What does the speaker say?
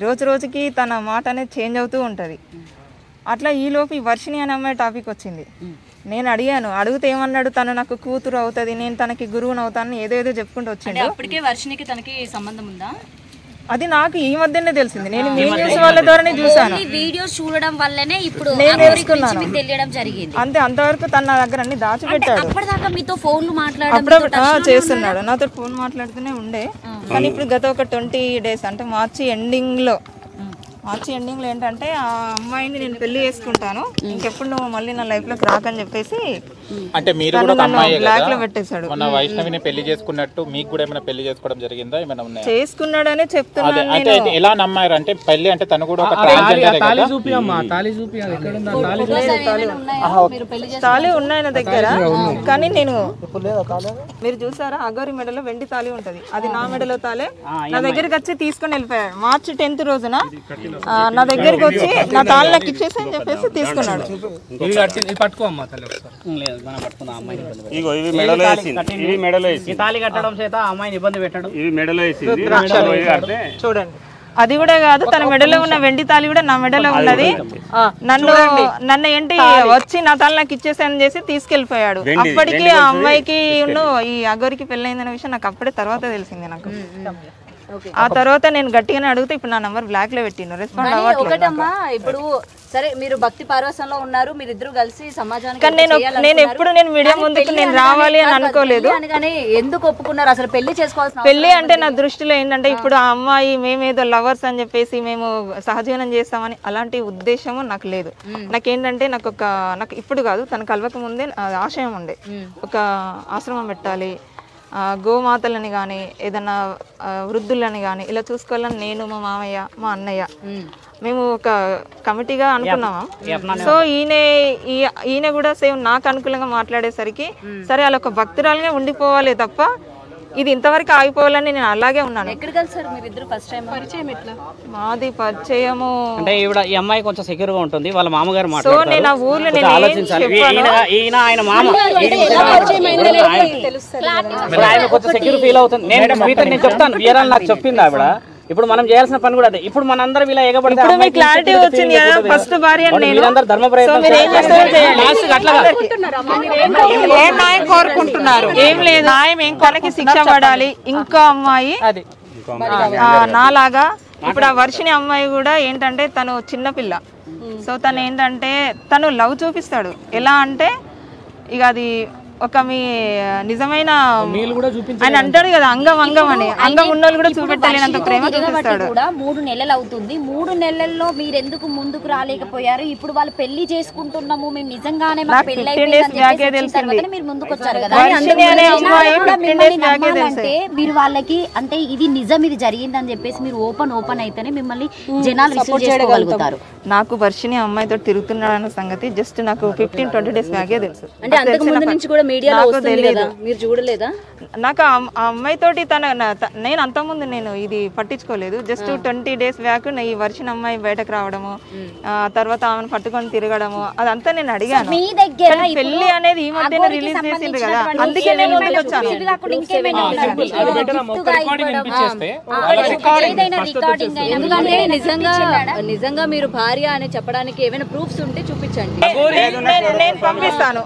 రోజు రోజుకి తన మాట అనేది చేంజ్ అవుతూ ఉంటుంది. అట్లా ఈలోపు ఈ వర్షిణి అనే అమ్మాయి టాపిక్ వచ్చింది. నేను అడిగాను, అడిగితే ఏమన్నాడు, తను నాకు కూతురు అవుతుంది, నేను తనకి గురువుని అవుతాను, ఏదేదో చెప్పుకుంటూ వచ్చింది. అప్పటికే వర్షినికి తనకి సంబంధం ఉందా? అది నాకు ఈ మధ్యనే తెలిసింది. నేను మీ న్యూస్ వాళ్ళ ద్వారానే చూసాను. వీడియోస్ చూడడం వల్లనే ఇప్పుడు నేను తెలుసుకున్నాను తెలియడం జరిగింది. అంతే, అంతవరకు తన నా దగ్గర అన్ని దాచిపెట్టాడు. అప్పటిదాకా మీతో ఫోన్లు అప్పుడప్పుడు చేస్తున్నాడు, నాతో ఫోన్ మాట్లాడుతూనే ఉండే. కానీ ఇప్పుడు గత ఒక 20 days అంటే మార్చి ఎండింగ్ లో ఏంటంటే ఆ అమ్మాయిని నేను పెళ్లి చేసుకుంటాను, ఇంకెప్పుడు నువ్వు మళ్ళీ నా లైఫ్ లోకి రాకని చెప్పేసి అంటే మీరు కూడా ఒక అమ్మాయి బ్లాక్ లో పెట్టేశాడు. మన వైష్ణవిని పెళ్లి చేసుకున్నట్టు మీకు కూడా ఏమైనా పెళ్లి చేసుకోవడం జరిగిందా? ఏమైనా ఉన్నాయా? చేసుకున్నాడు అనే చెప్తున్నాను. అంటే ఎలా నమ్మారు? అంటే పెళ్లి అంటే తను కూడా ఒక ట్రాన్స్జెండర్. తాళి ఉన్నాయి నా దగ్గర, కానీ నేను మీరు చూసారా అగోరి మెడలో వెండి తాళి ఉంటది, అది నా మెడలో తాలే. నా దగ్గరికి వచ్చి తీసుకుని వెళ్ళిపోయాడు. మార్చి 10th రోజున నా దగ్గరికి వచ్చి నా తాళి నాకు ఇచ్చేసి అని చెప్పేసి తీసుకున్నాడు. చూడండి, అది కూడా కాదు, తన మెడలో ఉన్న వెండి తాళి కూడా నా మెడలో ఉన్నది. నన్ను ఏంటి వచ్చి నా తాళి నాకు ఇచ్చేసానని చేసి తీసుకెళ్లిపోయాడు. అప్పటికి ఆ అమ్మాయికి ఈ అగోరికి పెళ్ళైందనే విషయం నాకు అప్పుడే తర్వాత తెలిసింది. నాకు ఆ తర్వాత నేను గట్టిగానే అడిగితే ఇప్పుడు నా నంబర్ బ్లాక్ లో పెట్టిన రెస్పాండ్ అవ్వట్లేదు. ఇప్పుడు సరే, మీరు భక్తి పారవసంలో ఉన్నారు, మీరిద్దరు కలిసి సమాజానికి నేను ఎప్పుడు మీడియా ముందుకు నేను రావాలి అని అనుకోలేదు. ఎందుకు ఒప్పుకున్నారు అసలు? పెళ్లి చేసుకోవాల్సిన పెళ్లి అంటే నా దృష్టిలో ఏంటంటే ఇప్పుడు ఆ అమ్మాయి మేమేదో లవర్స్ అని చెప్పేసి మేము సహజీవనం చేస్తామని అలాంటి ఉద్దేశము నాకు లేదు. నాకేంటంటే నాకు ఇప్పుడు కాదు, తన కలవక ముందే ఆశయం ఉండే, ఒక ఆశ్రమం పెట్టాలి, గోమాతలని కానీ ఏదైనా వృద్ధులని కానీ ఇలా చూసుకోవాలని నేను, మా మామయ్య, మా అన్నయ్య మేము ఒక కమిటీగా అనుకున్నాము. సో ఈయన కూడా సేమ్ నాకు అనుకూలంగా మాట్లాడేసరికి సరే అలా ఒక భక్తురాలుగా ఉండిపోవాలి తప్ప ఇది ఇంతవరకు ఆగిపోవాలని నేను అలాగే ఉన్నాను. మాది పరిచయము అంటే ఈ అమ్మాయి కొంచెం సెక్యూర్ గా ఉంటుంది, వాళ్ళ మామగారు సో నేను ఆ ఊర్లో కొంచెం సెక్యూర్ ఫీల్ అవుతుంది. నేను చెప్తాను, నాకు చెప్పింది ఆవిడ. ఇప్పుడు మనం చేయాల్సిన పని కూడా అదే. ఇప్పుడు మనందరం ఇలా ఎగబడి క్లారిటీ వచ్చింది కదా, ఫస్ట్ భార్య ధర్మ ప్రయత్నం కోరుకుంటున్నారు. ఏం లేదు, తనకి శిక్ష పడాలి. ఇంకో అమ్మాయి నాలాగా ఇప్పుడు ఆ వర్షిణి అమ్మాయి కూడా ఏంటంటే తను చిన్నపిల్ల. సో తను ఏంటంటే తను లవ్ చూపిస్తాడు. ఎలా అంటే ఇక అది ఒక మీ నిజమైన ఆయన అంటాడు కదా, అంగం అని, అంగం ఉన్నోళ్ళు కూడా చూపెట్టలేనంత ప్రేమ చూపిస్తాడు. 3 నెలలు అవుతుంది. 3 నెలల్లో మీరు ఎందుకు ముందుకు రాలేకపోయారు? ఇప్పుడు వాళ్ళు పెళ్లి చేసుకుంటున్నాము, మేము నిజంగానే మీరు ముందుకు వచ్చారు కదా. అంటే మీరు వాళ్ళకి అంటే ఇది నిజం, ఇది జరిగిందని చెప్పేసి మీరు ఓపెన్ అయితేనే మిమ్మల్ని జనాలు రిసీవ్ చేసుకోగలుగుతారు. నాకు వర్షిణి అమ్మాయితో తిరుగుతున్నాడు అన్న సంగతి జస్ట్ నాకు 15-20 days బ్యాగే తెలుసు. అంటే అంతకు ముందు నుంచి కూడా మీడియాలో వస్తుంది కదా, మీరు చూడలేదా? నాకు ఆ అమ్మాయితోటి నేను అంతకుముందు నేను ఇది పట్టించుకోలేదు. జస్ట్ 20 days బ్యాక్ ఈ వర్షిణి అమ్మాయి బయటకు రావడము, తర్వాత ఆమెను పట్టుకొని తిరగడము, అదంతా నేను అడిగాను. పెళ్లి అనేది ఈ మధ్యన రిలీజ్ చేసిండ్రు కదా, అందుకే నేను ముందుకు వచ్చాను. నిజంగా మీరు భార్య అని చెప్పడానికి ఏమైనా ప్రూఫ్స్ ఉంటే చూపించండి, నేను పంపిస్తాను.